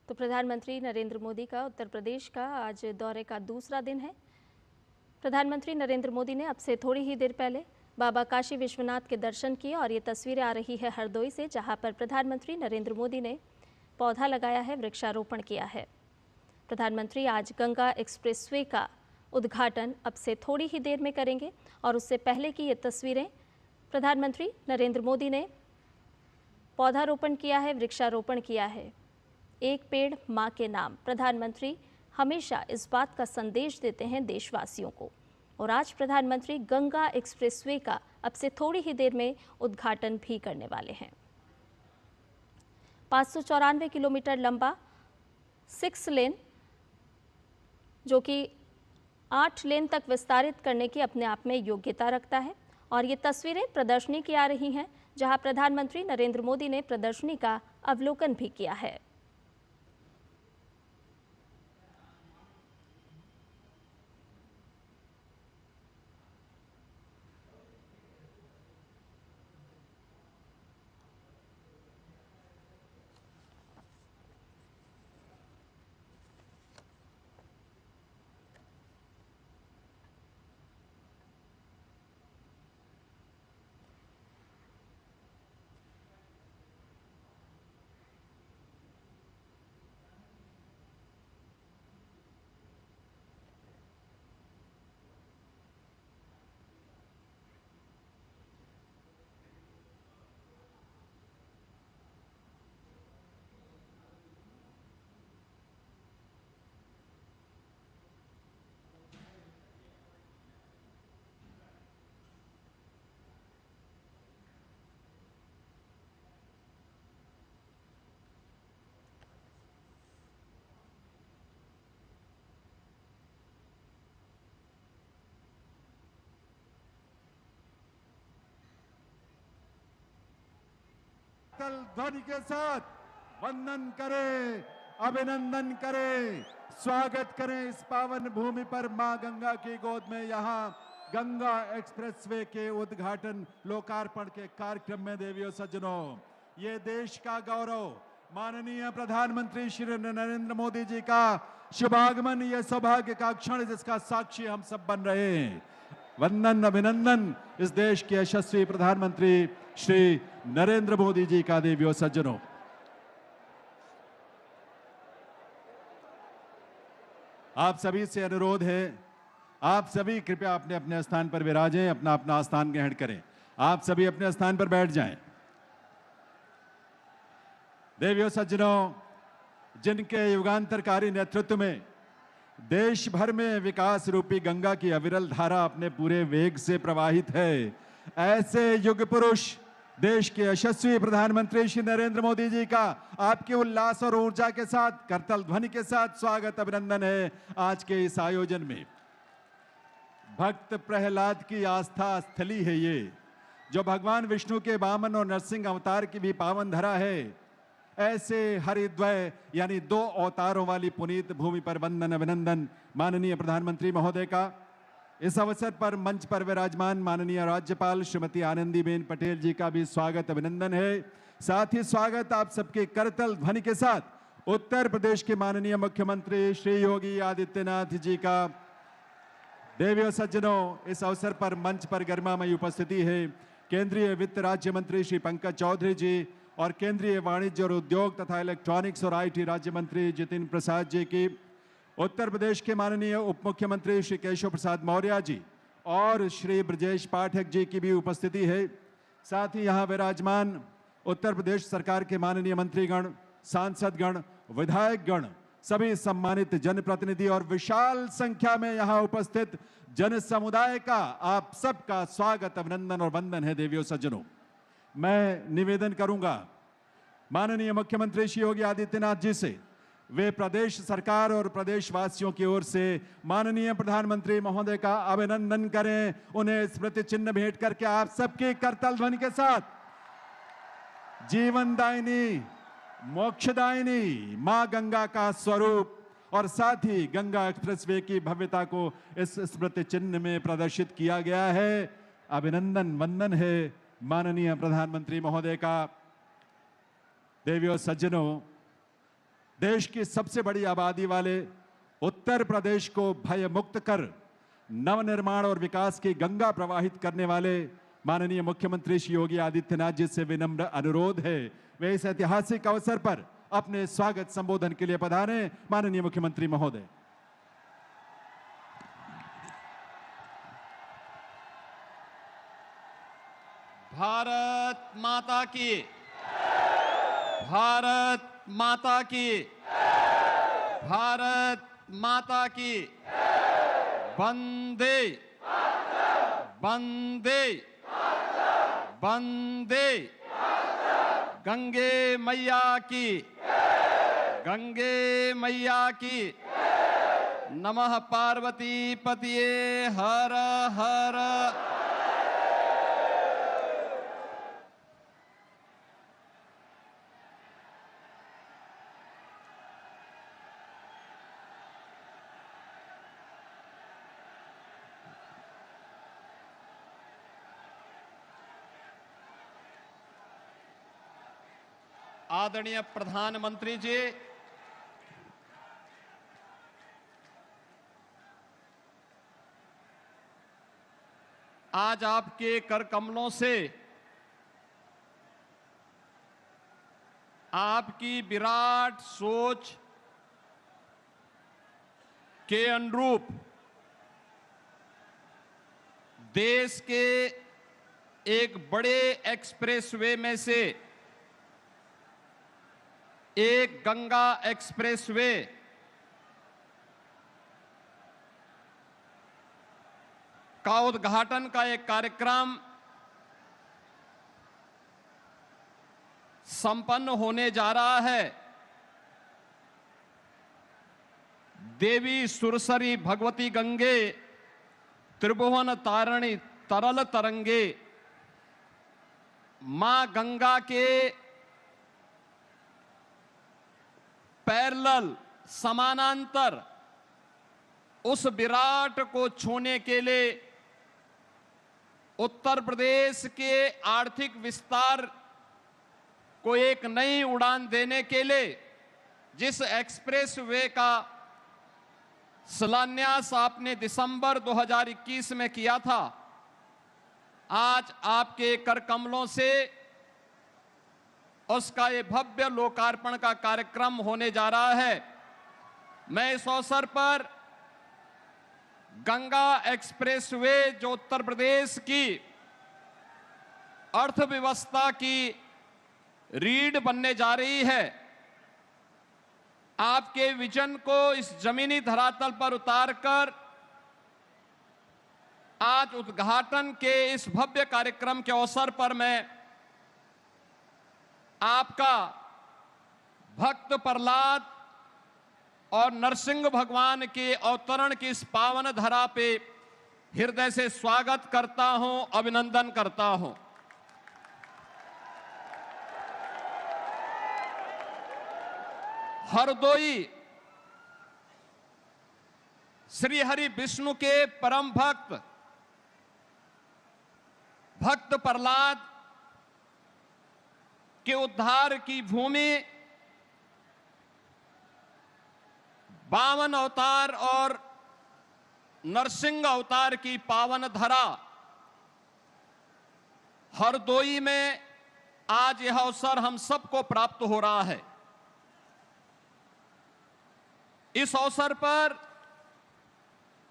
तो प्रधानमंत्री नरेंद्र मोदी का उत्तर प्रदेश का आज दौरे का दूसरा दिन है। प्रधानमंत्री नरेंद्र मोदी ने अब से थोड़ी ही देर पहले बाबा काशी विश्वनाथ के दर्शन किए और ये तस्वीरें आ रही है हरदोई से, जहां पर प्रधानमंत्री नरेंद्र मोदी ने पौधा लगाया है, वृक्षारोपण किया है। प्रधानमंत्री आज गंगा एक्सप्रेसवे का उद्घाटन अब से थोड़ी ही देर में करेंगे और उससे पहले की ये तस्वीरें प्रधानमंत्री नरेंद्र मोदी ने पौधारोपण किया है, वृक्षारोपण किया है। एक पेड़ माँ के नाम। प्रधानमंत्री हमेशा इस बात का संदेश देते हैं देशवासियों को और आज प्रधानमंत्री गंगा एक्सप्रेसवे का अब से थोड़ी ही देर में उद्घाटन भी करने वाले हैं। 594 किलोमीटर लंबा 6 लेन, जो कि 8 लेन तक विस्तारित करने की अपने आप में योग्यता रखता है। और ये तस्वीरें प्रदर्शनी की आ रही हैं, जहां प्रधानमंत्री नरेंद्र मोदी ने प्रदर्शनी का अवलोकन भी किया है। ध्वनि के साथ वंदन करें, अभिनंदन करें, स्वागत करें इस पावन भूमि पर मां गंगा की गोद में। यहाँ गंगा एक्सप्रेसवे के उद्घाटन लोकार्पण के कार्यक्रम में देवियों सज्जनों, ये देश का गौरव माननीय प्रधानमंत्री श्री नरेंद्र मोदी जी का शुभागमन, ये सौभाग्य का क्षण जिसका साक्षी हम सब बन रहे हैं। वंदन अभिनंदन इस देश के यशस्वी प्रधानमंत्री श्री नरेंद्र मोदी जी का। देवियों सज्जनों, आप सभी से अनुरोध है, आप सभी कृपया अपने अपने स्थान पर विराजें, अपना अपना स्थान ग्रहण करें। आप सभी अपने स्थान पर बैठ जाएं। देवियों सज्जनों, जिनके युगांतरकारी नेतृत्व में देश भर में विकास रूपी गंगा की अविरल धारा अपने पूरे वेग से प्रवाहित है, ऐसे युग पुरुष देश के यशस्वी प्रधानमंत्री श्री नरेंद्र मोदी जी का आपके उल्लास और ऊर्जा के साथ, करतल ध्वनि के साथ स्वागत अभिनंदन है आज के इस आयोजन में। भक्त प्रहलाद की आस्था स्थली है ये, जो भगवान विष्णु के वामन और नरसिंह अवतार की भी पावन धरा है। ऐसे हरिद्वय यानी 2 अवतारों वाली पुनीत भूमि पर वंदन अभिनंदन माननीय प्रधानमंत्री महोदय का। इस अवसर पर मंच पर विराजमान माननीय राज्यपाल श्रीमती आनंदीबेन पटेल जी का भी स्वागत अभिनंदन है। साथ ही स्वागत आप सबके करतल ध्वनि के साथ उत्तर प्रदेश के माननीय मुख्यमंत्री श्री योगी आदित्यनाथ जी का। देवियों सज्जनों, इस अवसर पर मंच पर गरिमामयी उपस्थिति है केंद्रीय वित्त राज्य मंत्री श्री पंकज चौधरी जी और केंद्रीय वाणिज्य और उद्योग तथा इलेक्ट्रॉनिक्स और IT राज्य मंत्री जितिन प्रसाद जी की, उत्तर प्रदेश के माननीय उप मुख्यमंत्री श्री केशव प्रसाद मौर्य जी और श्री ब्रजेश पाठक जी की भी उपस्थिति है। साथ ही यहाँ विराजमान उत्तर प्रदेश सरकार के माननीय मंत्रीगण, सांसदगण, विधायकगण, सभी सम्मानित जनप्रतिनिधि और विशाल संख्या में यहाँ उपस्थित जन समुदाय का आप सबका स्वागत अभिनंदन और वंदन है। देवियों सज्जनों, मैं निवेदन करूंगा माननीय मुख्यमंत्री श्री योगी आदित्यनाथ जी से, वे प्रदेश सरकार और प्रदेशवासियों की ओर से माननीय प्रधानमंत्री महोदय का अभिनंदन करें, उन्हें स्मृति चिन्ह भेंट करके आप सबके करतल ध्वनि के साथ जीवनदायिनी, मोक्षदायिनी मां गंगा का स्वरूप और साथ ही गंगा एक्सप्रेसवे की भव्यता को इस स्मृति चिन्ह में प्रदर्शित किया गया है। अभिनंदन वंदन है माननीय प्रधानमंत्री महोदय का। देवियों सज्जनों, देश की सबसे बड़ी आबादी वाले उत्तर प्रदेश को भय मुक्त कर नवनिर्माण और विकास की गंगा प्रवाहित करने वाले माननीय मुख्यमंत्री श्री योगी आदित्यनाथ जी से विनम्र अनुरोध है वे इस ऐतिहासिक अवसर पर अपने स्वागत संबोधन के लिए पधारे। माननीय मुख्यमंत्री महोदय। भारत माता की, भारत माता की, भारत माता की, वंदे वंदे वंदे, गंगे मैया की, गंगे मैया की, नमः पार्वती पतिये हर हर। आदरणीय प्रधानमंत्री जी, आज आपके कर कमलों से आपकी विराट सोच के अनुरूप देश के एक बड़े एक्सप्रेसवे में से एक गंगा एक्सप्रेसवे का उद्घाटन का एक कार्यक्रम संपन्न होने जा रहा है। देवी सुरसरी भगवती गंगे त्रिभुवन तारिणी तरल तरंगे, मां गंगा के पैरेलल समानांतर उस विराट को छूने के लिए उत्तर प्रदेश के आर्थिक विस्तार को एक नई उड़ान देने के लिए जिस एक्सप्रेस वे का शिलान्यास आपने दिसंबर 2021 में किया था, आज आपके कर कमलों से उसका ये भव्य लोकार्पण का कार्यक्रम होने जा रहा है। मैं इस अवसर पर गंगा एक्सप्रेसवे जो उत्तर प्रदेश की अर्थव्यवस्था की रीढ़ बनने जा रही है, आपके विजन को इस जमीनी धरातल पर उतारकर आज उद्घाटन के इस भव्य कार्यक्रम के अवसर पर मैं आपका भक्त प्रहलाद और नरसिंह भगवान के अवतरण की इस पावन धरा पे हृदय से स्वागत करता हूं, अभिनंदन करता हूं। हरदोई श्री हरि विष्णु के परम भक्त भक्त प्रहलाद के उद्धार की भूमि, 52 अवतार और नरसिंह अवतार की पावन धरा हरदोई में आज यह अवसर हम सबको प्राप्त हो रहा है। इस अवसर पर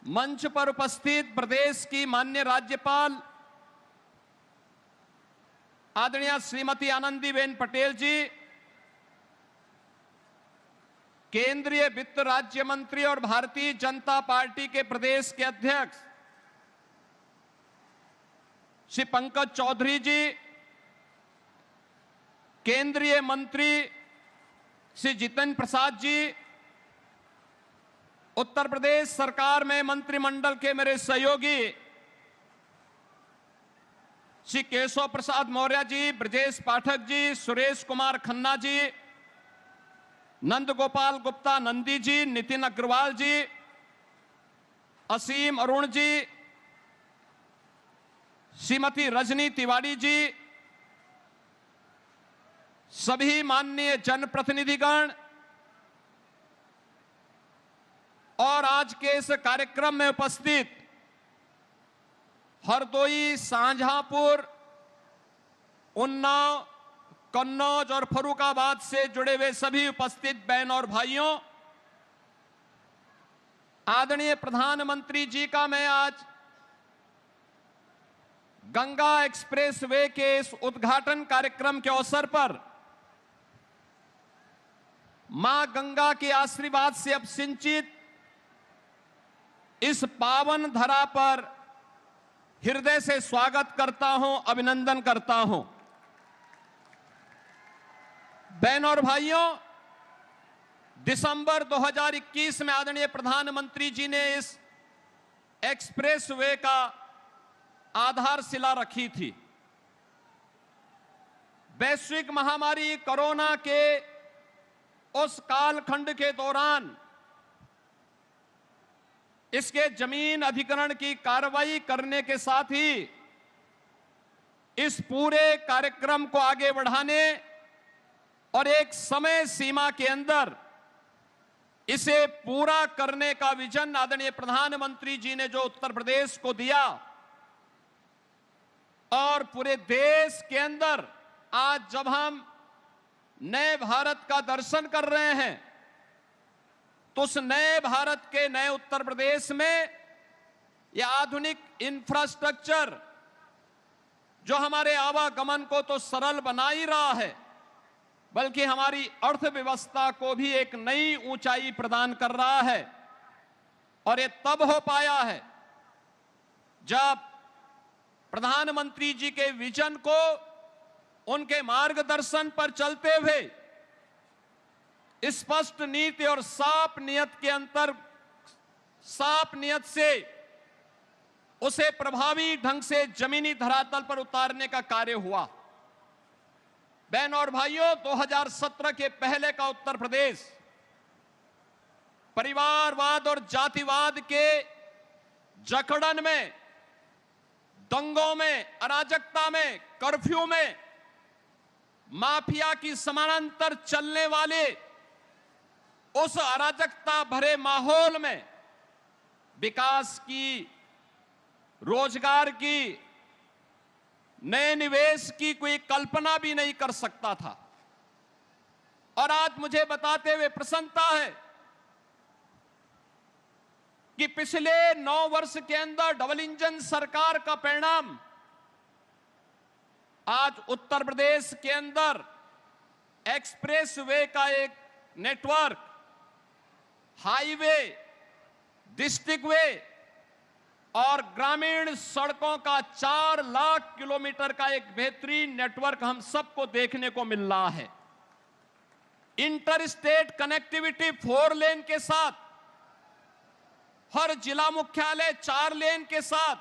मंच पर उपस्थित प्रदेश की माननीय राज्यपाल आदरणीय श्रीमती आनंदीबेन पटेल जी, केंद्रीय वित्त राज्य मंत्री और भारतीय जनता पार्टी के प्रदेश के अध्यक्ष श्री पंकज चौधरी जी, केंद्रीय मंत्री श्री जितेंद्र प्रसाद जी, उत्तर प्रदेश सरकार में मंत्रिमंडल के मेरे सहयोगी श्री केशव प्रसाद मौर्य जी, ब्रजेश पाठक जी, सुरेश कुमार खन्ना जी, नंद गोपाल गुप्ता नंदी जी, नितिन अग्रवाल जी, असीम अरुण जी, श्रीमती रजनी तिवारी जी, सभी माननीय जनप्रतिनिधिगण, और आज के इस कार्यक्रम में उपस्थित हरदोई, शाहजहांपुर, उन्नाव, कन्नौज और फर्रुखाबाद से जुड़े हुए सभी उपस्थित बहन और भाइयों, आदरणीय प्रधानमंत्री जी का मैं आज गंगा एक्सप्रेसवे के इस उद्घाटन कार्यक्रम के अवसर पर मां गंगा के आशीर्वाद से अब सिंचित इस पावन धरा पर हृदय से स्वागत करता हूं, अभिनंदन करता हूं। बहनों और भाइयों, दिसंबर 2021 में आदरणीय प्रधानमंत्री जी ने इस एक्सप्रेसवे का आधारशिला रखी थी। वैश्विक महामारी कोरोना के उस कालखंड के दौरान इसके जमीन अधिग्रहण की कार्रवाई करने के साथ ही इस पूरे कार्यक्रम को आगे बढ़ाने और एक समय सीमा के अंदर इसे पूरा करने का विजन आदरणीय प्रधानमंत्री जी ने जो उत्तर प्रदेश को दिया और पूरे देश के अंदर आज जब हम नए भारत का दर्शन कर रहे हैं तो उस नए भारत के नए उत्तर प्रदेश में यह आधुनिक इंफ्रास्ट्रक्चर जो हमारे आवागमन को तो सरल बना ही रहा है, बल्कि हमारी अर्थव्यवस्था को भी एक नई ऊंचाई प्रदान कर रहा है। और ये तब हो पाया है जब प्रधानमंत्री जी के विजन को उनके मार्गदर्शन पर चलते हुए स्पष्ट नीति और साफ नियत से उसे प्रभावी ढंग से जमीनी धरातल पर उतारने का कार्य हुआ। बहनों और भाइयों, 2017 के पहले का उत्तर प्रदेश परिवारवाद और जातिवाद के जकड़न में, दंगों में, अराजकता में, कर्फ्यू में, माफिया की समानांतर चलने वाले उस अराजकता भरे माहौल में विकास की, रोजगार की, नए निवेश की कोई कल्पना भी नहीं कर सकता था। और आज मुझे बताते हुए प्रसन्नता है कि पिछले 9 वर्ष के अंदर डबल इंजन सरकार का परिणाम आज उत्तर प्रदेश के अंदर एक्सप्रेसवे का एक नेटवर्क, हाईवे, डिस्ट्रिक्ट वे और ग्रामीण सड़कों का 4 लाख किलोमीटर का एक बेहतरीन नेटवर्क हम सबको देखने को मिल रहा है। इंटर स्टेट कनेक्टिविटी 4 लेन के साथ, हर जिला मुख्यालय 4 लेन के साथ,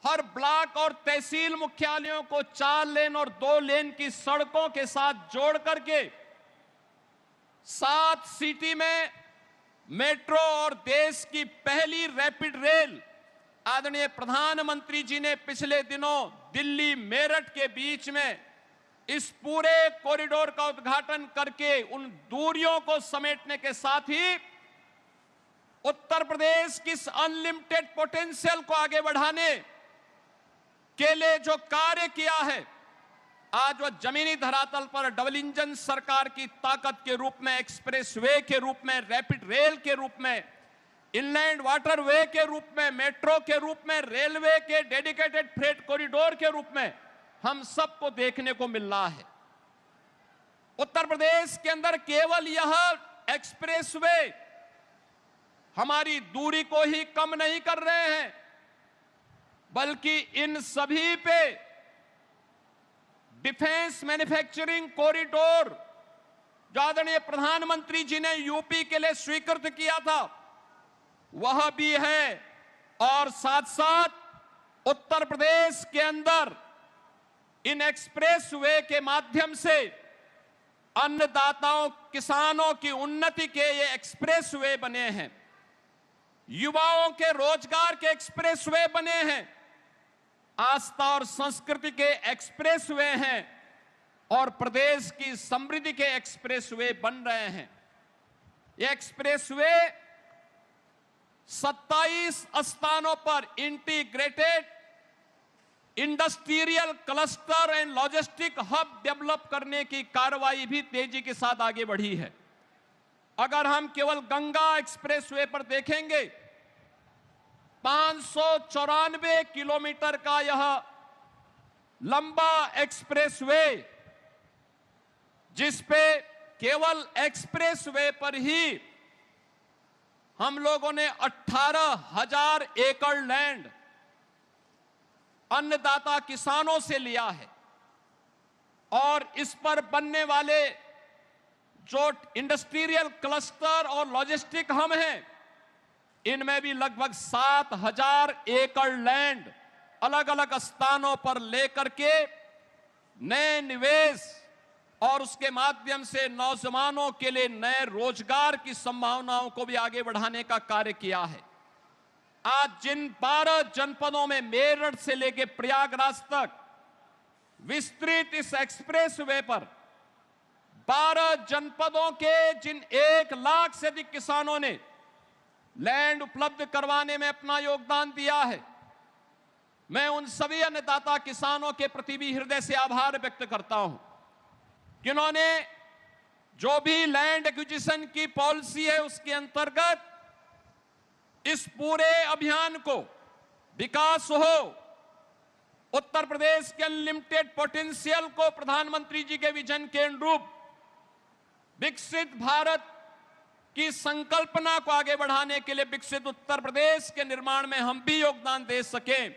हर ब्लॉक और तहसील मुख्यालयों को 4 लेन और 2 लेन की सड़कों के साथ जोड़ करके 7 सिटी में मेट्रो और देश की पहली रैपिड रेल आदरणीय प्रधानमंत्री जी ने पिछले दिनों दिल्ली मेरठ के बीच में इस पूरे कॉरिडोर का उद्घाटन करके उन दूरियों को समेटने के साथ ही उत्तर प्रदेश की इस अनलिमिटेड पोटेंशियल को आगे बढ़ाने के लिए जो कार्य किया है, आज वह जमीनी धरातल पर डबल इंजन सरकार की ताकत के रूप में, एक्सप्रेसवे के रूप में, रैपिड रेल के रूप में, इनलैंड वाटरवे के रूप में, मेट्रो के रूप में, रेलवे के डेडिकेटेड फ्रेट कॉरिडोर के रूप में हम सबको देखने को मिल रहा है। उत्तर प्रदेश के अंदर केवल यह एक्सप्रेसवे हमारी दूरी को ही कम नहीं कर रहे हैं, बल्कि इन सभी पे डिफेंस मैन्युफैक्चरिंग कॉरिडोर जो आदरणीय प्रधानमंत्री जी ने यूपी के लिए स्वीकृत किया था वह भी है। और साथ साथ उत्तर प्रदेश के अंदर इन एक्सप्रेसवे के माध्यम से अन्नदाताओं, किसानों की उन्नति के ये एक्सप्रेसवे बने हैं, युवाओं के रोजगार के एक्सप्रेसवे बने हैं, आस्था और संस्कृति के एक्सप्रेसवे हैं और प्रदेश की समृद्धि के एक्सप्रेसवे बन रहे हैं। ये एक्सप्रेसवे 27 स्थानों पर integrated industrial cluster and logistic hub develop करने की कार्रवाई भी तेजी के साथ आगे बढ़ी है। अगर हम केवल गंगा एक्सप्रेसवे पर देखेंगे, 594 किलोमीटर का यह लंबा एक्सप्रेसवे, जिस पे केवल एक्सप्रेसवे पर ही हम लोगों ने 18,000 एकड़ लैंड अन्नदाता किसानों से लिया है, और इस पर बनने वाले जो इंडस्ट्रियल क्लस्टर और लॉजिस्टिक हब हैं, इनमें भी लगभग 7,000 एकड़ लैंड अलग अलग स्थानों पर लेकर के नए निवेश और उसके माध्यम से नौजवानों के लिए नए रोजगार की संभावनाओं को भी आगे बढ़ाने का कार्य किया है। आज जिन 12 जनपदों में मेरठ से लेकर प्रयागराज तक विस्तृत इस एक्सप्रेसवे पर 12 जनपदों के जिन 1 लाख से अधिक किसानों ने लैंड उपलब्ध करवाने में अपना योगदान दिया है, मैं उन सभी अन्नदाता किसानों के प्रति भी हृदय से आभार व्यक्त करता हूं, जिन्होंने जो भी लैंड एक्विजिशन की पॉलिसी है उसके अंतर्गत इस पूरे अभियान को विकास हो, उत्तर प्रदेश के अनलिमिटेड पोटेंशियल को प्रधानमंत्री जी के विजन के अनुरूप विकसित भारत की संकल्पना को आगे बढ़ाने के लिए विकसित उत्तर प्रदेश के निर्माण में हम भी योगदान दे सकें,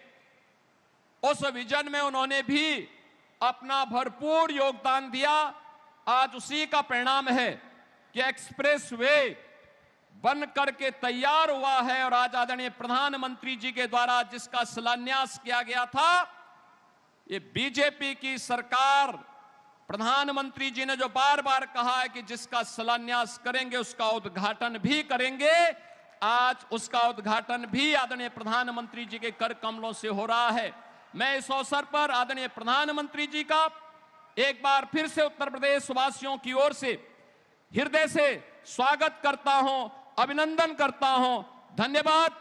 उस विजन में उन्होंने भी अपना भरपूर योगदान दिया। आज उसी का परिणाम है कि एक्सप्रेसवे बन करके तैयार हुआ है, और आज आदरणीय प्रधानमंत्री जी के द्वारा जिसका शिलान्यास किया गया था, ये बीजेपी की सरकार, प्रधानमंत्री जी ने जो बार बार कहा है कि जिसका शिलान्यास करेंगे उसका उद्घाटन भी करेंगे, आज उसका उद्घाटन भी आदरणीय प्रधानमंत्री जी के कर कमलों से हो रहा है। मैं इस अवसर पर आदरणीय प्रधानमंत्री जी का एक बार फिर से उत्तर प्रदेश वासियों की ओर से हृदय से स्वागत करता हूं, अभिनंदन करता हूं। धन्यवाद।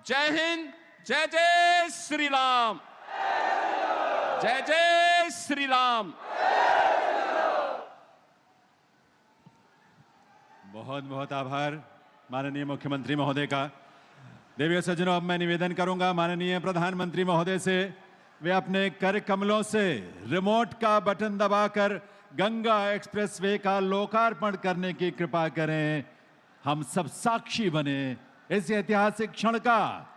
जय हिंद, जय जय श्री राम, जय जय श्री राम। बहुत बहुत आभार माननीय मुख्यमंत्री महोदय का। देवी सज्जनों, अब मैं निवेदन करूंगा माननीय प्रधानमंत्री महोदय से, वे अपने कर कमलों से रिमोट का बटन दबाकर गंगा एक्सप्रेसवे का लोकार्पण करने की कृपा करें। हम सब साक्षी बने इस ऐतिहासिक क्षण का।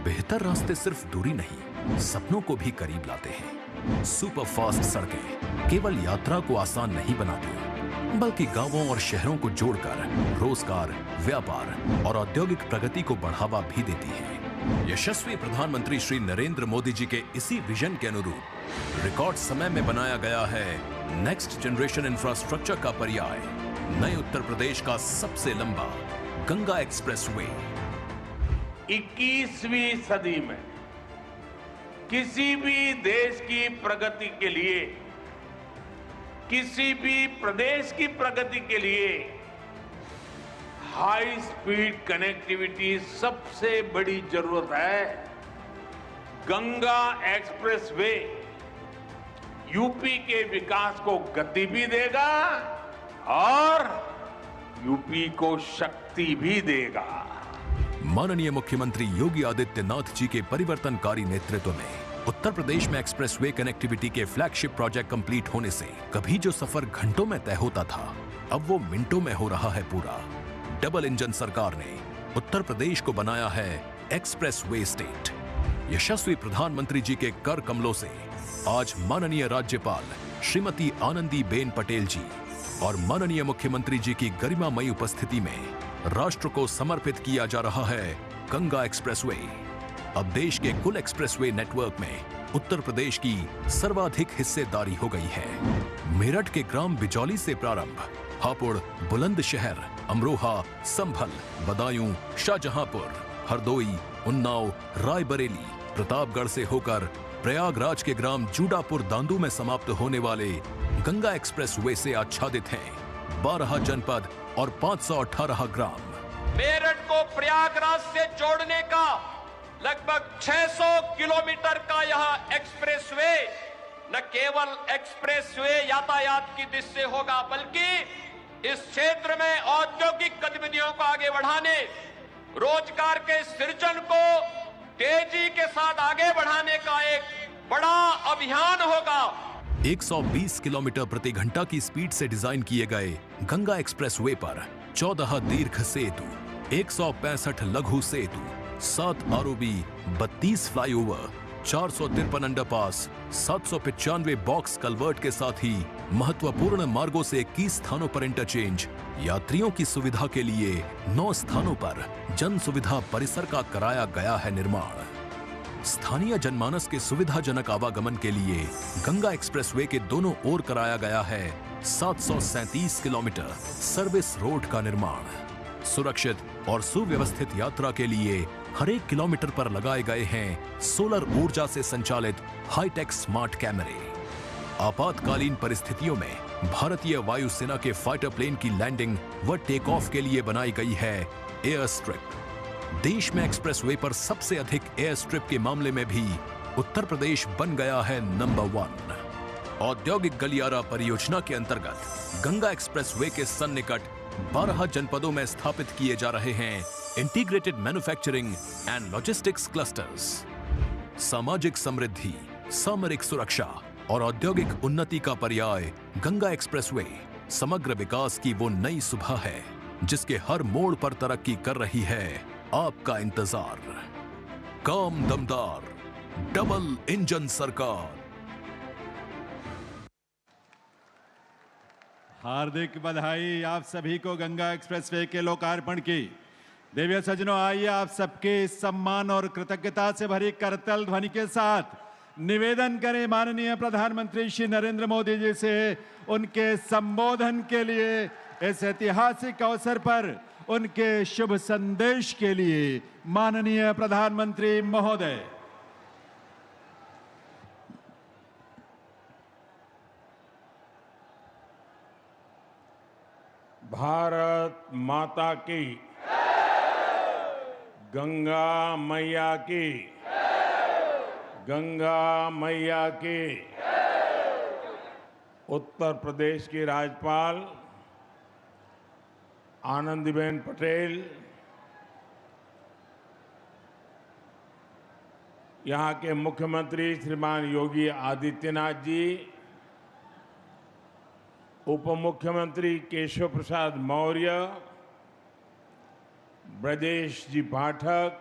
बेहतर रास्ते सिर्फ दूरी नहीं, सपनों को भी करीब लाते हैं। सुपर फास्ट सड़कें केवल यात्रा को आसान नहीं बनाती, बल्कि गांवों और शहरों को जोड़कर रोजगार, व्यापार और औद्योगिक प्रगति को बढ़ावा भी देती हैं। यशस्वी प्रधानमंत्री श्री नरेंद्र मोदी जी के इसी विजन के अनुरूप रिकॉर्ड समय में बनाया गया है नेक्स्ट जनरेशन इंफ्रास्ट्रक्चर का पर्याय, नए उत्तर प्रदेश का सबसे लंबा गंगा एक्सप्रेसवे। 21वीं सदी में किसी भी देश की प्रगति के लिए, किसी भी प्रदेश की प्रगति के लिए हाई स्पीड कनेक्टिविटी सबसे बड़ी जरूरत है। गंगा एक्सप्रेसवे यूपी के विकास को गति भी देगा और यूपी को शक्ति भी देगा। माननीय मुख्यमंत्री योगी आदित्यनाथ जी के परिवर्तनकारी नेतृत्व में उत्तर प्रदेश में एक्सप्रेसवे कनेक्टिविटी के फ्लैगशिप प्रोजेक्ट कंप्लीट होने से कभी जो सफर घंटों में तय होता था, अब वो मिनटों में हो रहा है पूरा। डबल इंजन सरकार ने उत्तर प्रदेश को बनाया है एक्सप्रेसवे स्टेट। यशस्वी प्रधानमंत्री जी के कर कमलों से आज माननीय राज्यपाल श्रीमती आनंदीबेन पटेल जी और माननीय मुख्यमंत्री जी की गरिमामयी उपस्थिति में राष्ट्र को समर्पित किया जा रहा है गंगा एक्सप्रेसवे। अब देश के कुल एक्सप्रेसवे नेटवर्क में उत्तर प्रदेश की सर्वाधिक हिस्सेदारी हो गई है। मेरठ के ग्राम बिजौली से प्रारंभ, हापुड़, बुलंदशहर, अमरोहा, संभल, बदायूं, शाहजहांपुर, हरदोई, उन्नाव, रायबरेली, प्रतापगढ़ से होकर प्रयागराज के ग्राम जूडापुर दांदू में समाप्त होने वाले गंगा एक्सप्रेस वे से आच्छादित हैं 12 जनपद और 518 ग्राम। मेरठ को प्रयागराज से जोड़ने का लगभग 600 किलोमीटर का यह एक्सप्रेसवे न केवल एक्सप्रेसवे यातायात की दृष्टि से होगा, बल्कि इस क्षेत्र में औद्योगिक गतिविधियों को आगे बढ़ाने, रोजगार के सृजन को तेजी के साथ आगे बढ़ाने का एक बड़ा अभियान होगा। 120 किलोमीटर प्रति घंटा की स्पीड से डिजाइन किए गए गंगा एक्सप्रेसवे पर 14 दीर्घ सेतु, 165 लघु सेतु, 7 ROB, 32 flyover, 453 underpass, 795 box culvert के साथ ही महत्वपूर्ण मार्गों से 21 स्थानों पर इंटरचेंज, यात्रियों की सुविधा के लिए 9 स्थानों पर जन सुविधा परिसर का कराया गया है निर्माण। स्थानीय जनमानस के सुविधाजनक आवागमन के लिए गंगा एक्सप्रेसवे के दोनों ओर कराया गया है 737 किलोमीटर सर्विस रोड का निर्माण। सुरक्षित और सुव्यवस्थित यात्रा के लिए हर एक किलोमीटर पर लगाए गए हैं सोलर ऊर्जा से संचालित हाईटेक स्मार्ट कैमरे। आपातकालीन परिस्थितियों में भारतीय वायुसेना के फाइटर प्लेन की लैंडिंग व टेक ऑफ के लिए बनाई गई है एयर स्ट्रिप। देश में एक्सप्रेसवे पर सबसे अधिक एयर स्ट्रिप के मामले में भी उत्तर प्रदेश बन गया है नंबर 1। औद्योगिक गलियारा परियोजना के अंतर्गत गंगा एक्सप्रेसवे के सन्निकट 12 जनपदों में स्थापित किए जा रहे हैं integrated manufacturing and logistics clusters. सामाजिक समृद्धि, सामरिक सुरक्षा और औद्योगिक उन्नति का पर्याय गंगा एक्सप्रेसवे समग्र विकास की वो नई सुबह है जिसके हर मोड़ पर तरक्की कर रही है आपका इंतजार। काम दमदार, डबल इंजन सरकार। हार्दिक बधाई आप सभी को गंगा एक्सप्रेसवे के लोकार्पण की। देवी सज्जनों, आइए आप सबके सम्मान और कृतज्ञता से भरी करतल ध्वनि के साथ निवेदन करें माननीय प्रधानमंत्री श्री नरेंद्र मोदी जी से उनके संबोधन के लिए, इस ऐतिहासिक अवसर पर उनके शुभ संदेश के लिए। माननीय प्रधानमंत्री महोदय। भारत माता की, गंगा मैया की, गंगा मैया की। उत्तर प्रदेश की राज्यपाल आनंदीबेन पटेल, यहाँ के मुख्यमंत्री श्रीमान योगी आदित्यनाथ जी, उप मुख्यमंत्री केशव प्रसाद मौर्य, ब्रजेश जी पाठक,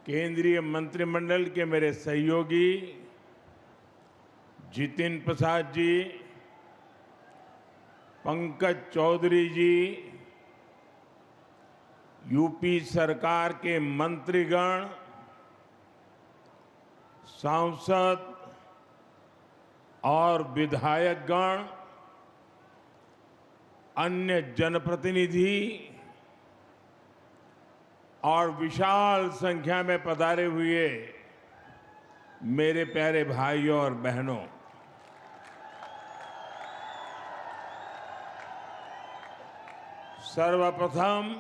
केंद्रीय मंत्रिमंडल के मेरे सहयोगी जितिन प्रसाद जी, पंकज चौधरी जी, यूपी सरकार के मंत्रीगण, सांसद और विधायकगण, अन्य जनप्रतिनिधि और विशाल संख्या में पधारे हुए मेरे प्यारे भाइयों और बहनों, सर्वप्रथम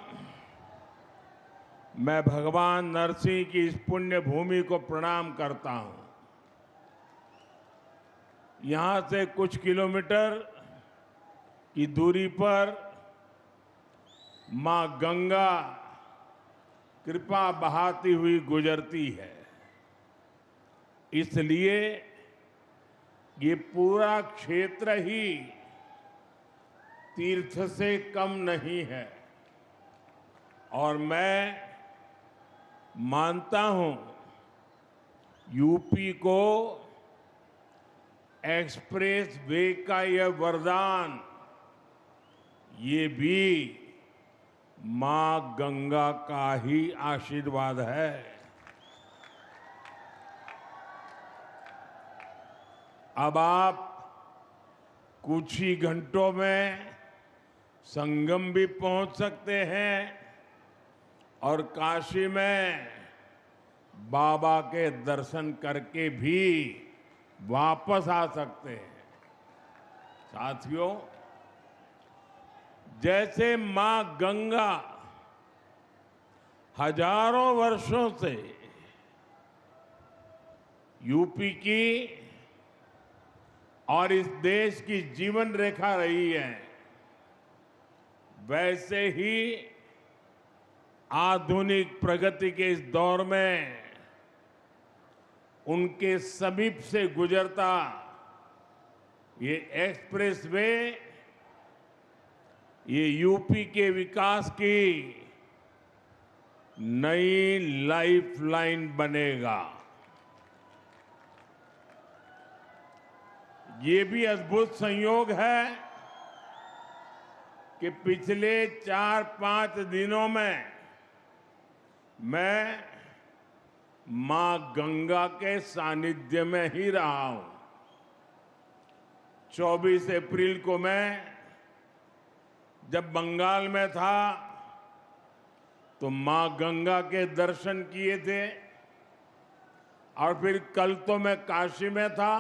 मैं भगवान नरसिंह की इस पुण्य भूमि को प्रणाम करता हूं। यहां से कुछ किलोमीटर की दूरी पर मां गंगा कृपा बहाती हुई गुजरती है, इसलिए ये पूरा क्षेत्र ही तीर्थ से कम नहीं है। और मैं मानता हूं यूपी को एक्सप्रेस वे का यह वरदान, ये भी मां गंगा का ही आशीर्वाद है। अब आप कुछ ही घंटों में संगम भी पहुंच सकते हैं और काशी में बाबा के दर्शन करके भी वापस आ सकते हैं। साथियों, जैसे मां गंगा हजारों वर्षों से यूपी की और इस देश की जीवन रेखा रही है, वैसे ही आधुनिक प्रगति के इस दौर में उनके समीप से गुजरता ये एक्सप्रेसवे ये यूपी के विकास की नई लाइफलाइन बनेगा। ये भी अद्भुत संयोग है कि पिछले 4-5 दिनों में मैं मां गंगा के सानिध्य में ही रहा हूं। 24 अप्रैल को मैं जब बंगाल में था तो मां गंगा के दर्शन किए थे और फिर कल तो मैं काशी में था।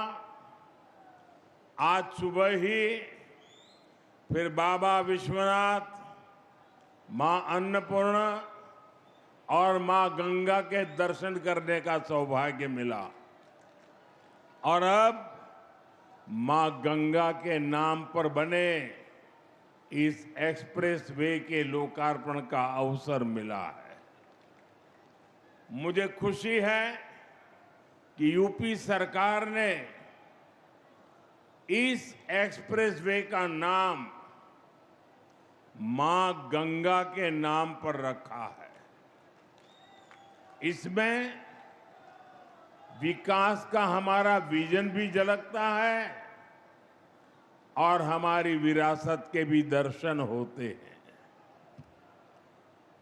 आज सुबह ही फिर बाबा विश्वनाथ, मां अन्नपूर्णा और मां गंगा के दर्शन करने का सौभाग्य मिला और अब मां गंगा के नाम पर बने इस एक्सप्रेस वे के लोकार्पण का अवसर मिला है। मुझे खुशी है कि यूपी सरकार ने इस एक्सप्रेस वे का नाम मां गंगा के नाम पर रखा है। इसमें विकास का हमारा विजन भी झलकता है और हमारी विरासत के भी दर्शन होते हैं।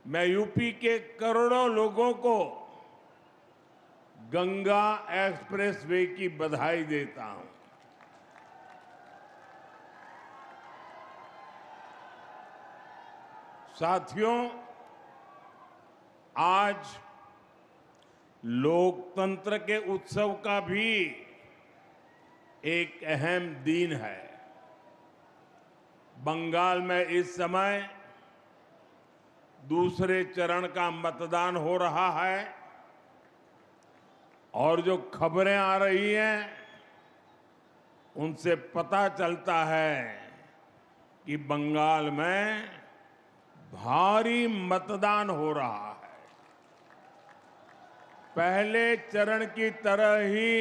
मैं यूपी के करोड़ों लोगों को गंगा एक्सप्रेसवे की बधाई देता हूं। साथियों, आज लोकतंत्र के उत्सव का भी एक अहम दिन है। बंगाल में इस समय दूसरे चरण का मतदान हो रहा है और जो खबरें आ रही हैं उनसे पता चलता है कि बंगाल में भारी मतदान हो रहा है। पहले चरण की तरह ही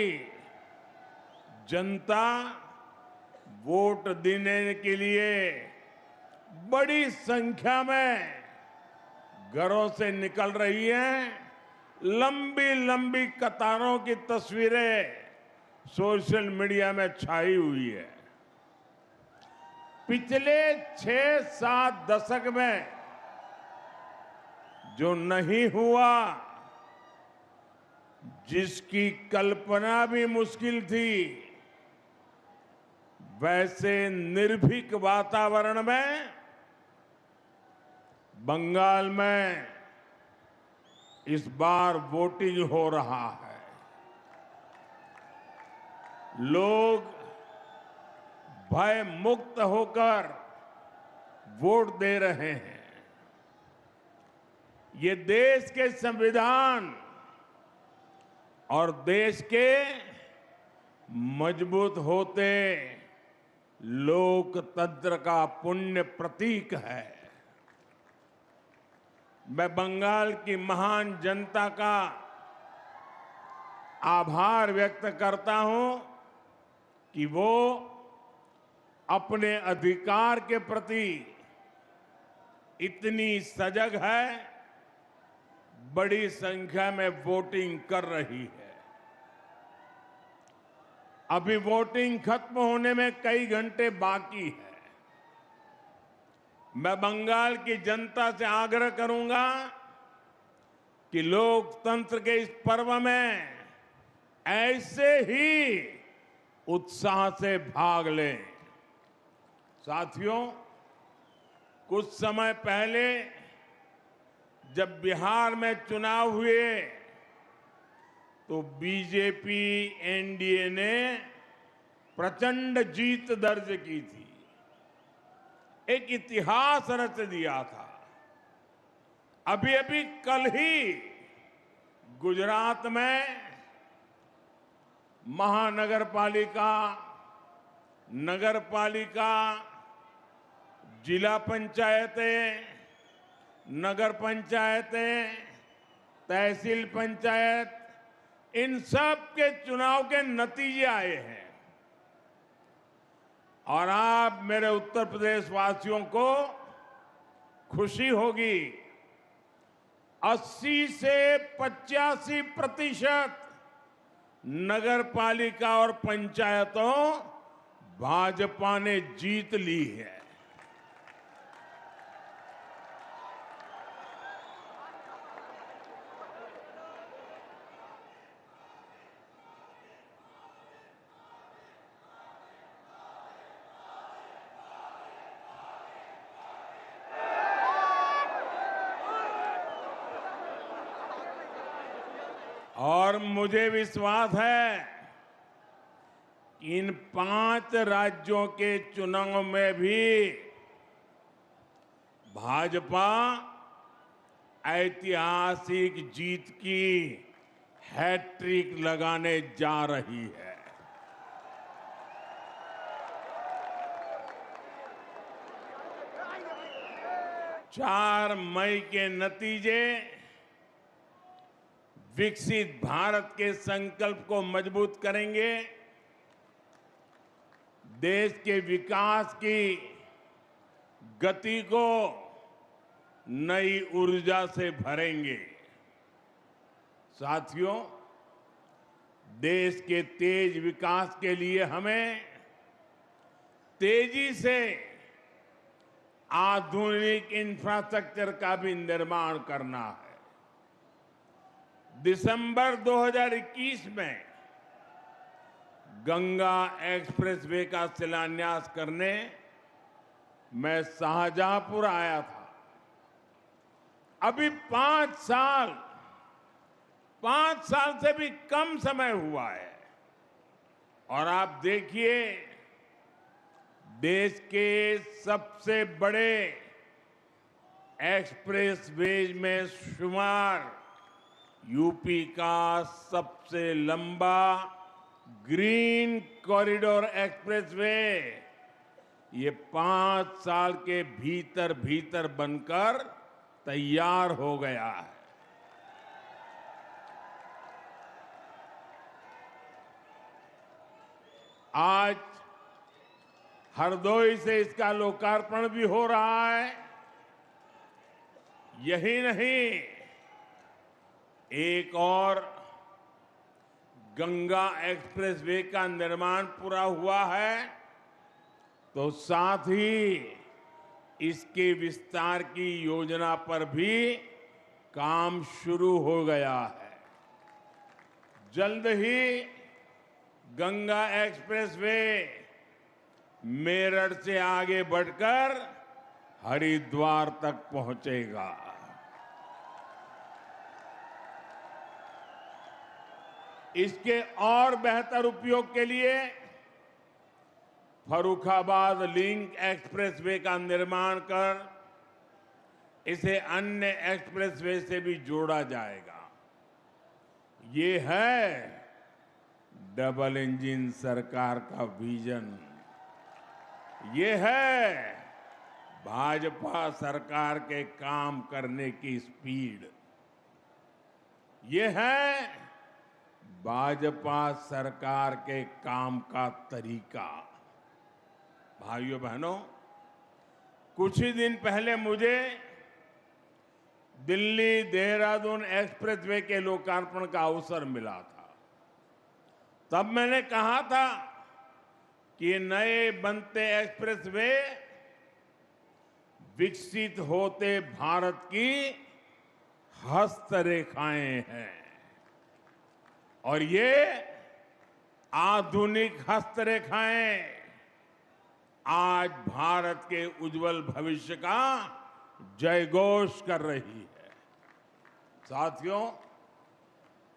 जनता वोट देने के लिए बड़ी संख्या में घरों से निकल रही है। लंबी लंबी कतारों की तस्वीरें सोशल मीडिया में छाई हुई है। पिछले 6-7 दशक में जो नहीं हुआ, जिसकी कल्पना भी मुश्किल थी, वैसे निर्भीक वातावरण में बंगाल में इस बार वोटिंग हो रहा है। लोग भय मुक्त होकर वोट दे रहे हैं। ये देश के संविधान और देश के मजबूत होते लोकतंत्र का पुण्य प्रतीक है। मैं बंगाल की महान जनता का आभार व्यक्त करता हूं कि वो अपने अधिकार के प्रति इतनी सजग है, बड़ी संख्या में वोटिंग कर रही है। अभी वोटिंग खत्म होने में कई घंटे बाकी है। मैं बंगाल की जनता से आग्रह करूंगा कि लोकतंत्र के इस पर्व में ऐसे ही उत्साह से भाग लें। साथियों, कुछ समय पहले जब बिहार में चुनाव हुए तो बीजेपी एनडीए ने प्रचंड जीत दर्ज की थी, एक इतिहास रच दिया था। अभी अभी कल ही गुजरात में महानगर पालिका, नगर पालिका, जिला पंचायतें, नगर पंचायतें, तहसील पंचायत, इन सब के चुनाव के नतीजे आए हैं। और आप मेरे उत्तर प्रदेश वासियों को खुशी होगी, 80 से 85% नगर पालिका और पंचायतों भाजपा ने जीत ली है। और मुझे विश्वास है कि इन 5 राज्यों के चुनाव में भी भाजपा ऐतिहासिक जीत की हैट्रिक लगाने जा रही है। चार मई के नतीजे विकसित भारत के संकल्प को मजबूत करेंगे, देश के विकास की गति को नई ऊर्जा से भरेंगे। साथियों, देश के तेज विकास के लिए हमें तेजी से आधुनिक इंफ्रास्ट्रक्चर का भी निर्माण करना है। दिसंबर 2021 में गंगा एक्सप्रेसवे का शिलान्यास करने मैं शाहजहांपुर आया था। अभी 5 साल से भी कम समय हुआ है और आप देखिए, देश के सबसे बड़े एक्सप्रेसवेज में शुमार यूपी का सबसे लंबा ग्रीन कॉरिडोर एक्सप्रेसवे ये 5 साल के भीतर बनकर तैयार हो गया है। आज हरदोई से इसका लोकार्पण भी हो रहा है। यही नहीं, एक और गंगा एक्सप्रेसवे का निर्माण पूरा हुआ है, तो साथ ही इसके विस्तार की योजना पर भी काम शुरू हो गया है। जल्द ही गंगा एक्सप्रेसवे मेरठ से आगे बढ़कर हरिद्वार तक पहुंचेगा। इसके और बेहतर उपयोग के लिए फर्रुखाबाद लिंक एक्सप्रेसवे का निर्माण कर इसे अन्य एक्सप्रेसवे से भी जोड़ा जाएगा। ये है डबल इंजन सरकार का विजन। ये है भाजपा सरकार के काम करने की स्पीड। ये है भाजपा सरकार के काम का तरीका। भाइयों बहनों, कुछ ही दिन पहले मुझे दिल्ली देहरादून एक्सप्रेसवे के लोकार्पण का अवसर मिला था। तब मैंने कहा था कि नए बनते एक्सप्रेसवे विकसित होते भारत की हस्तरेखाएं हैं और ये आधुनिक हस्तरेखाएं आज भारत के उज्जवल भविष्य का जयघोष कर रही है। साथियों,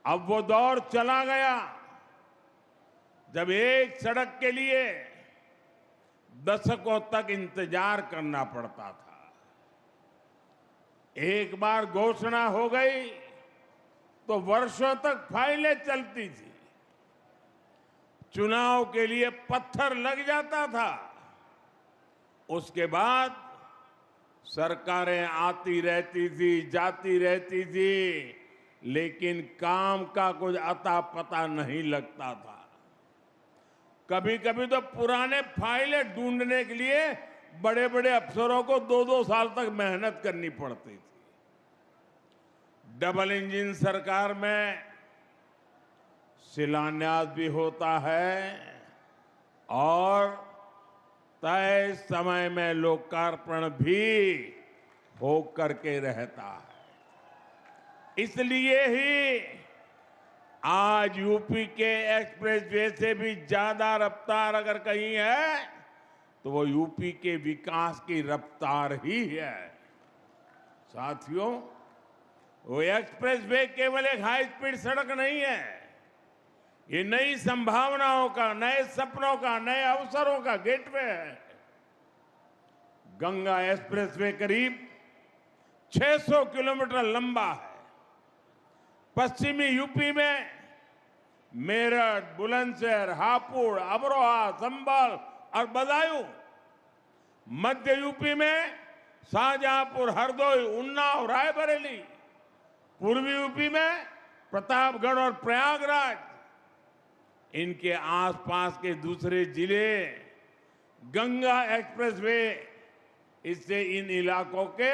अब वो दौर चला गया जब एक सड़क के लिए दशकों तक इंतजार करना पड़ता था। एक बार घोषणा हो गई तो वर्षों तक फाइलें चलती थी। चुनाव के लिए पत्थर लग जाता था, उसके बाद सरकारें आती रहती थी, जाती रहती थी, लेकिन काम का कुछ अता पता नहीं लगता था। कभी कभी तो पुराने फाइलें ढूंढने के लिए बड़े बड़े अफसरों को 2-2 साल तक मेहनत करनी पड़ती थी। डबल इंजन सरकार में शिलान्यास भी होता है और तय समय में लोकार्पण भी हो करके रहता है। इसलिए ही आज यूपी के एक्सप्रेसवे से भी ज्यादा रफ्तार अगर कहीं है तो वो यूपी के विकास की रफ्तार ही है। साथियों, वो एक्सप्रेसवे केवल एक हाई स्पीड सड़क नहीं है, ये नई संभावनाओं का, नए सपनों का, नए अवसरों का गेटवे है। गंगा एक्सप्रेसवे करीब 600 किलोमीटर लंबा है। पश्चिमी यूपी में मेरठ, बुलंदशहर, हापुड़, अमरोहा, संभल और बदायूं, मध्य यूपी में शाहजहांपुर, हरदोई, उन्नाव, रायबरेली, पूर्वी यूपी में प्रतापगढ़ और प्रयागराज, इनके आसपास के दूसरे जिले गंगा एक्सप्रेसवे, इससे इन इलाकों के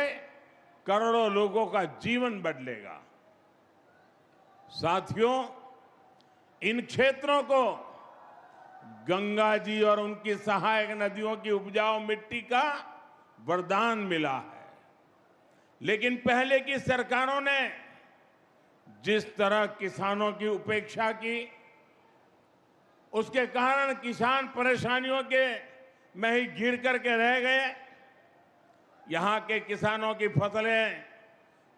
करोड़ों लोगों का जीवन बदलेगा। साथियों, इन क्षेत्रों को गंगा जी और उनकी सहायक नदियों की उपजाऊ मिट्टी का वरदान मिला है, लेकिन पहले की सरकारों ने जिस तरह किसानों की उपेक्षा की, उसके कारण किसान परेशानियों के में ही घिर करके रह गए। यहां के किसानों की फसलें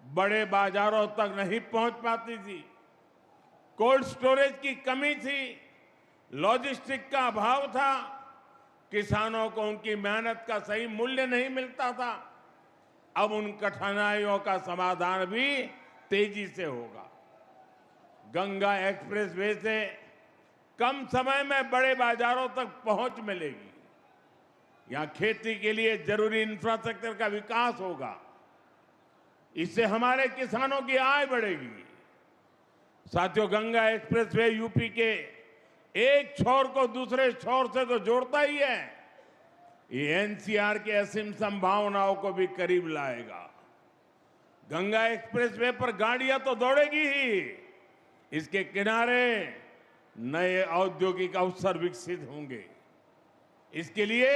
बड़े बाजारों तक नहीं पहुंच पाती थी, कोल्ड स्टोरेज की कमी थी, लॉजिस्टिक का अभाव था, किसानों को उनकी मेहनत का सही मूल्य नहीं मिलता था। अब उन कठिनाइयों का समाधान भी तेजी से होगा। गंगा एक्सप्रेसवे से कम समय में बड़े बाजारों तक पहुंच मिलेगी। यहां खेती के लिए जरूरी इंफ्रास्ट्रक्चर का विकास होगा, इससे हमारे किसानों की आय बढ़ेगी। साथियों, गंगा एक्सप्रेसवे यूपी के एक छोर को दूसरे छोर से तो जोड़ता ही है, ये एनसीआर की असीम संभावनाओं को भी करीब लाएगा। गंगा एक्सप्रेसवे पर गाड़ियां तो दौड़ेगी ही, इसके किनारे नए औद्योगिक अवसर विकसित होंगे। इसके लिए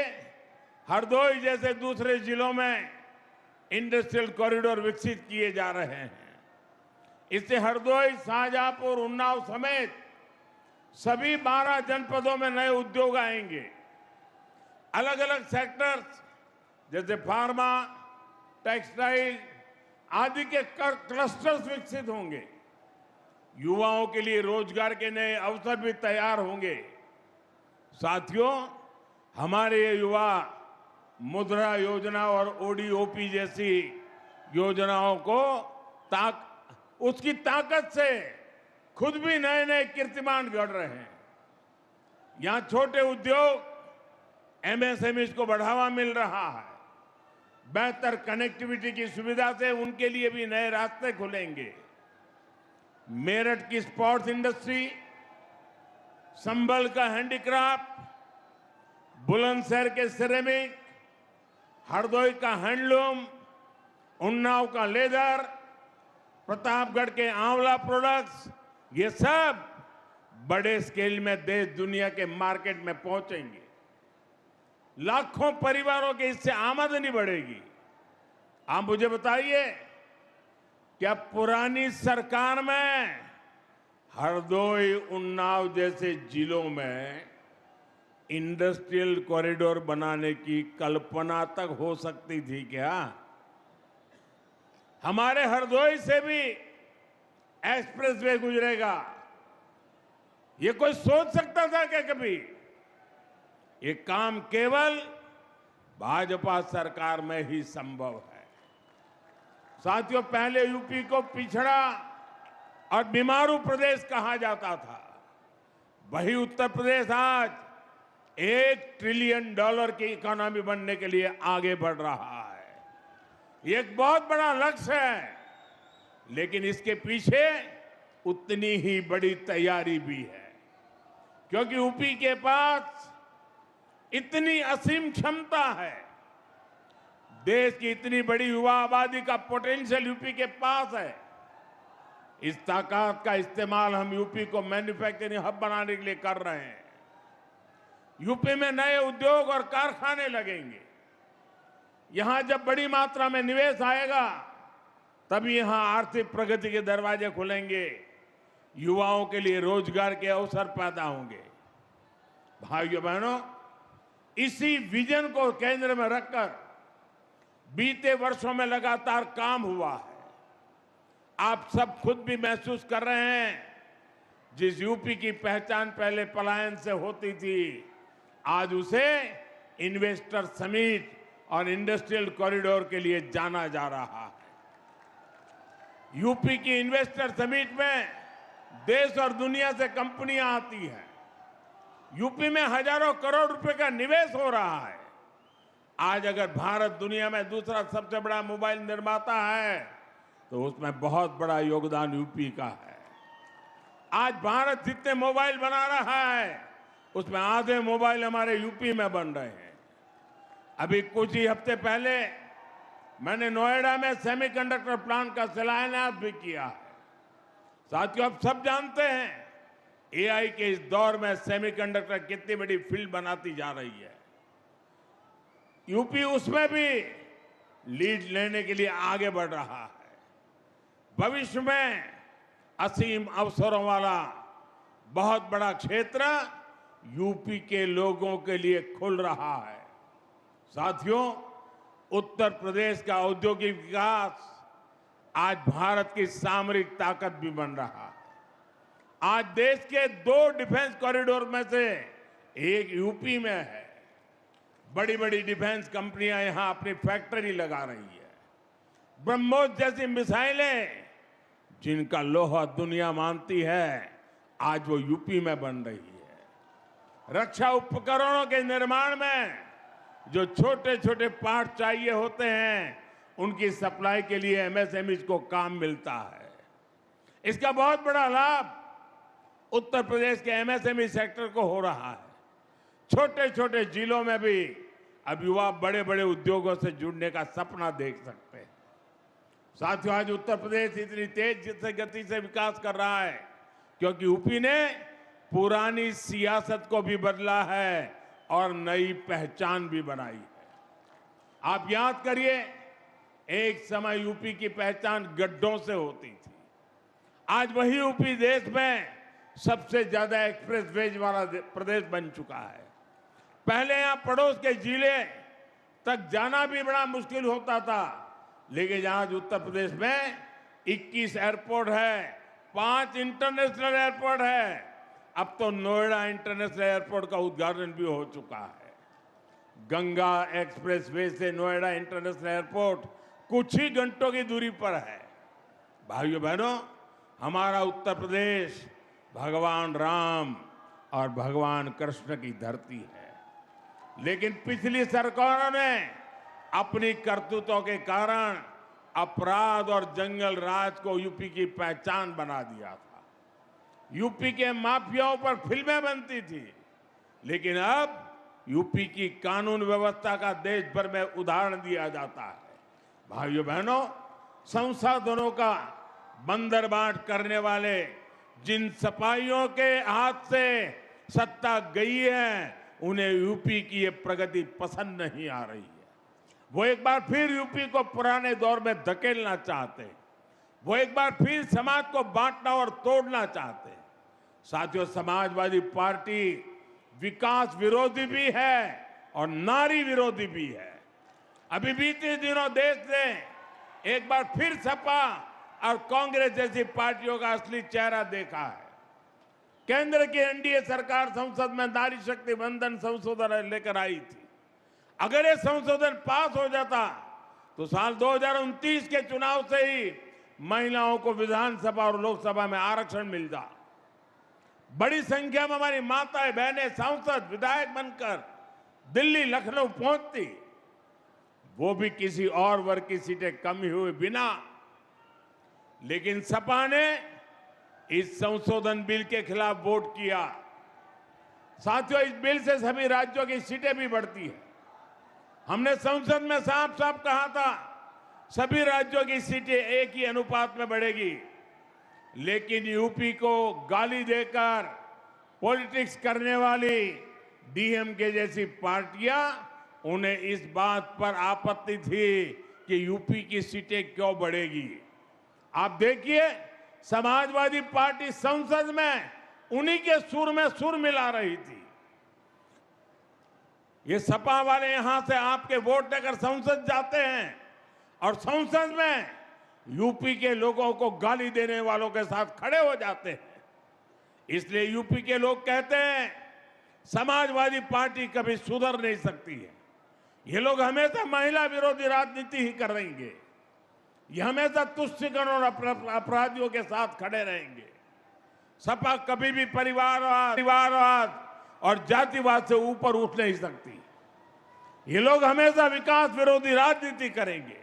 हरदोई जैसे दूसरे जिलों में इंडस्ट्रियल कॉरिडोर विकसित किए जा रहे हैं। इससे हरदोई, शाहजहांपुर, उन्नाव समेत सभी 12 जनपदों में नए उद्योग आएंगे। अलग अलग सेक्टर्स जैसे फार्मा, टेक्सटाइल आदि के क्लस्टर्स विकसित होंगे। युवाओं के लिए रोजगार के नए अवसर भी तैयार होंगे। साथियों, हमारे ये युवा मुद्रा योजना और ओडीओपी जैसी योजनाओं को उसकी ताकत से खुद भी नए नए कीर्तिमान गढ़ रहे हैं। यहां छोटे उद्योग, एमएसएमई को बढ़ावा मिल रहा है। बेहतर कनेक्टिविटी की सुविधा से उनके लिए भी नए रास्ते खुलेंगे। मेरठ की स्पोर्ट्स इंडस्ट्री, संभल का हैंडीक्राफ्ट, बुलंदशहर के सिरेमिक, हरदोई का हैंडलूम, उन्नाव का लेदर, प्रतापगढ़ के आंवला प्रोडक्ट्स, ये सब बड़े स्केल में देश दुनिया के मार्केट में पहुंचेंगे। लाखों परिवारों के इससे आमदनी बढ़ेगी। आप मुझे बताइए, क्या पुरानी सरकार में हरदोई, उन्नाव जैसे जिलों में इंडस्ट्रियल कॉरिडोर बनाने की कल्पना तक हो सकती थी क्या? हमारे हरदोई से भी एक्सप्रेसवे गुजरेगा, ये कोई सोच सकता था क्या कभी? ये काम केवल भाजपा सरकार में ही संभव है। साथियों, पहले यूपी को पिछड़ा और बीमारू प्रदेश कहा जाता था, वही उत्तर प्रदेश आज $1 ट्रिलियन की इकोनॉमी बनने के लिए आगे बढ़ रहा है। ये एक बहुत बड़ा लक्ष्य है, लेकिन इसके पीछे उतनी ही बड़ी तैयारी भी है, क्योंकि यूपी के पास इतनी असीम क्षमता है। देश की इतनी बड़ी युवा आबादी का पोटेंशियल यूपी के पास है। इस ताकत का इस्तेमाल हम यूपी को मैन्युफैक्चरिंग हब बनाने के लिए कर रहे हैं। यूपी में नए उद्योग और कारखाने लगेंगे। यहां जब बड़ी मात्रा में निवेश आएगा, तभी यहां आर्थिक प्रगति के दरवाजे खुलेंगे, युवाओं के लिए रोजगार के अवसर पैदा होंगे। भाइयों बहनों, इसी विजन को केंद्र में रखकर बीते वर्षों में लगातार काम हुआ है। आप सब खुद भी महसूस कर रहे हैं, जिस यूपी की पहचान पहले पलायन से होती थी, आज उसे इन्वेस्टर समिट और इंडस्ट्रियल कॉरिडोर के लिए जाना जा रहा है। यूपी की इन्वेस्टर समिट में देश और दुनिया से कंपनियां आती हैं। यूपी में हजारों करोड़ रुपए का निवेश हो रहा है। आज अगर भारत दुनिया में दूसरा सबसे बड़ा मोबाइल निर्माता है, तो उसमें बहुत बड़ा योगदान यूपी का है। आज भारत जितने मोबाइल बना रहा है, उसमें आधे मोबाइल हमारे यूपी में बन रहे हैं। अभी कुछ ही हफ्ते पहले मैंने नोएडा में सेमीकंडक्टर प्लांट का शिलान्यास भी किया है। साथियों, आप सब जानते हैं एआई के इस दौर में सेमीकंडक्टर कितनी बड़ी फील्ड बनाती जा रही है। यूपी उसमें भी लीड लेने के लिए आगे बढ़ रहा है। भविष्य में असीम अवसरों वाला बहुत बड़ा क्षेत्र यूपी के लोगों के लिए खुल रहा है। साथियों, उत्तर प्रदेश का औद्योगिक विकास आज भारत की सामरिक ताकत भी बन रहा है। आज देश के 2 डिफेंस कॉरिडोर में से एक यूपी में है। बड़ी बड़ी डिफेंस कंपनियां यहां अपनी फैक्ट्री लगा रही है। ब्रह्मोस जैसी मिसाइलें, जिनका लोहा दुनिया मानती है, आज वो यूपी में बन रही है। रक्षा उपकरणों के निर्माण में जो छोटे छोटे पार्ट चाहिए होते हैं, उनकी सप्लाई के लिए एमएसएमई को काम मिलता है। इसका बहुत बड़ा लाभ उत्तर प्रदेश के एमएसएमई सेक्टर को हो रहा है। छोटे छोटे जिलों में भी अब युवा बड़े बड़े उद्योगों से जुड़ने का सपना देख सकते हैं। साथियों, आज उत्तर प्रदेश इतनी तेज गति से विकास कर रहा है क्योंकि यूपी ने पुरानी सियासत को भी बदला है और नई पहचान भी बनाई है। आप याद करिए, एक समय यूपी की पहचान गड्ढों से होती थी। आज वही यूपी देश में सबसे ज्यादा एक्सप्रेस वेज वाला प्रदेश बन चुका है। पहले यहां पड़ोस के जिले तक जाना भी बड़ा मुश्किल होता था, लेकिन आज उत्तर प्रदेश में 21 एयरपोर्ट है, 5 इंटरनेशनल एयरपोर्ट है। अब तो नोएडा इंटरनेशनल एयरपोर्ट का उद्घाटन भी हो चुका है। गंगा एक्सप्रेसवे से नोएडा इंटरनेशनल एयरपोर्ट कुछ ही घंटों की दूरी पर है। भाइयों बहनों, हमारा उत्तर प्रदेश भगवान राम और भगवान कृष्ण की धरती है, लेकिन पिछली सरकारों ने अपनी करतूतों के कारण अपराध और जंगल राज को यूपी की पहचान बना दिया था। यूपी के माफियाओं पर फिल्में बनती थी, लेकिन अब यूपी की कानून व्यवस्था का देश भर में उदाहरण दिया जाता है। भाइयों बहनों, संसाधनों का बंदरबाट करने वाले जिन सिपाहियों के हाथ से सत्ता गई है, उन्हें यूपी की ये प्रगति पसंद नहीं आ रही है। वो एक बार फिर यूपी को पुराने दौर में धकेलना चाहते हैं। वो एक बार फिर समाज को बांटना और तोड़ना चाहते हैं। साथियों, समाजवादी पार्टी विकास विरोधी भी है और नारी विरोधी भी है। अभी बीते दिनों देश ने एक बार फिर सपा और कांग्रेस जैसी पार्टियों का असली चेहरा देखा है। केंद्र की एनडीए सरकार संसद में नारी शक्ति वंदन संशोधन लेकर आई थी। अगर ये संशोधन पास हो जाता तो साल 2029 के चुनाव से ही महिलाओं को विधानसभा और लोकसभा में आरक्षण मिल जा। बड़ी संख्या में हमारी माताएं बहनें सांसद विधायक बनकर दिल्ली लखनऊ पहुंचती, वो भी किसी और वर्ग की सीटें कम हुए बिना। लेकिन सपा ने इस संशोधन बिल के खिलाफ वोट किया। साथियों, इस बिल से सभी राज्यों की सीटें भी बढ़ती है। हमने संसद में साफ साफ कहा था सभी राज्यों की सीटें एक ही अनुपात में बढ़ेगी, लेकिन यूपी को गाली देकर पॉलिटिक्स करने वाली डीएमके जैसी पार्टियां, उन्हें इस बात पर आपत्ति थी कि यूपी की सीटें क्यों बढ़ेगी। आप देखिए, समाजवादी पार्टी संसद में उन्हीं के सुर में सुर मिला रही थी। ये सपा वाले यहां से आपके वोट लेकर संसद जाते हैं और संसद में यूपी के लोगों को गाली देने वालों के साथ खड़े हो जाते हैं। इसलिए यूपी के लोग कहते हैं समाजवादी पार्टी कभी सुधर नहीं सकती है। ये लोग हमेशा महिला विरोधी राजनीति ही करेंगे, ये हमेशा तुष्टिकरण और अपराधियों के साथ खड़े रहेंगे। सपा कभी भी परिवारवाद और जातिवाद से ऊपर उठ नहीं सकती। ये लोग हमेशा विकास विरोधी राजनीति करेंगे।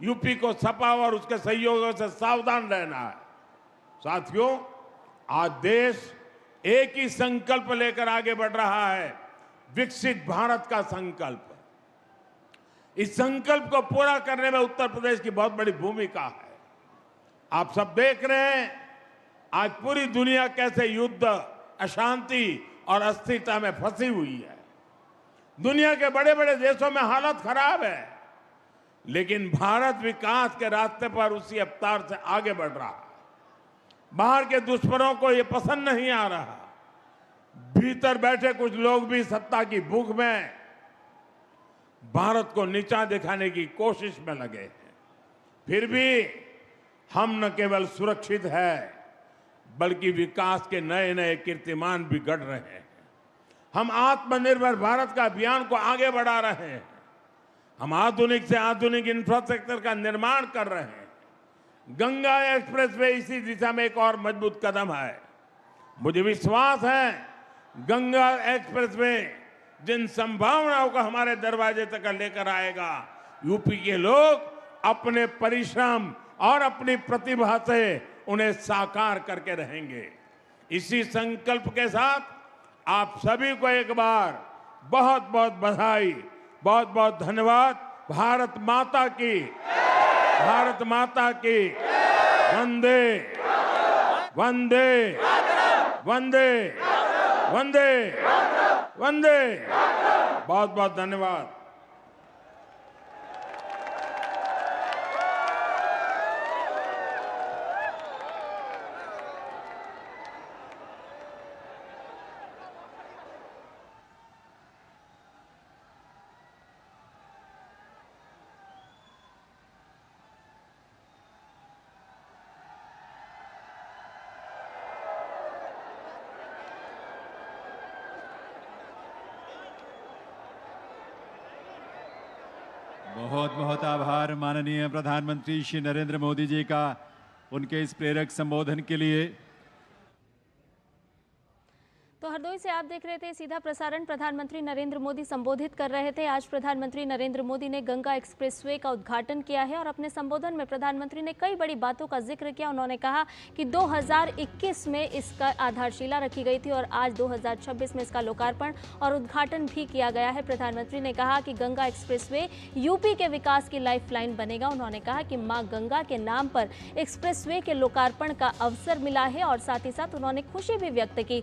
यूपी को सपा और उसके सहयोगियों से सावधान रहना है। साथियों, आज देश एक ही संकल्प लेकर आगे बढ़ रहा है, विकसित भारत का संकल्प। इस संकल्प को पूरा करने में उत्तर प्रदेश की बहुत बड़ी भूमिका है। आप सब देख रहे हैं आज पूरी दुनिया कैसे युद्ध, अशांति और अस्थिरता में फंसी हुई है। दुनिया के बड़े बड़े देशों में हालत खराब है, लेकिन भारत विकास के रास्ते पर उसी रफ्तार से आगे बढ़ रहा है। बाहर के दुश्मनों को यह पसंद नहीं आ रहा। भीतर बैठे कुछ लोग भी सत्ता की भूख में भारत को नीचा दिखाने की कोशिश में लगे हैं। फिर भी हम न केवल सुरक्षित है, बल्कि विकास के नए नए कीर्तिमान भी गढ़ रहे हैं। हम आत्मनिर्भर भारत का अभियान को आगे बढ़ा रहे हैं। हम आधुनिक से आधुनिक इंफ्रास्ट्रक्चर का निर्माण कर रहे हैं। गंगा एक्सप्रेसवे इसी दिशा में एक और मजबूत कदम है। मुझे विश्वास है गंगा एक्सप्रेसवे जिन संभावनाओं को हमारे दरवाजे तक लेकर आएगा, यूपी के लोग अपने परिश्रम और अपनी प्रतिभा से उन्हें साकार करके रहेंगे। इसी संकल्प के साथ आप सभी को एक बार बहुत बहुत बधाई, बहुत बहुत धन्यवाद। भारत माता की, भारत माता की। वंदे वंदे वंदे वंदे वंदे। बहुत बहुत धन्यवाद। बहुत बहुत आभार माननीय प्रधानमंत्री श्री नरेंद्र मोदी जी का उनके इस प्रेरक संबोधन के लिए। तो हरदोई से आप देख रहे थे सीधा प्रसारण। प्रधानमंत्री नरेंद्र मोदी संबोधित कर रहे थे। आज प्रधानमंत्री नरेंद्र मोदी ने गंगा एक्सप्रेसवे का उद्घाटन किया है और अपने संबोधन में प्रधानमंत्री ने कई बड़ी बातों का जिक्र किया। उन्होंने कहा कि 2021 में इसका आधारशिला रखी गई थी और आज 2026 में इसका लोकार्पण और उद्घाटन भी किया गया है। प्रधानमंत्री ने कहा कि गंगा एक्सप्रेसवे यूपी के विकास की लाइफलाइन बनेगा। उन्होंने कहा कि मां गंगा के नाम पर एक्सप्रेसवे के लोकार्पण का अवसर मिला है और साथ ही साथ उन्होंने खुशी भी व्यक्त की।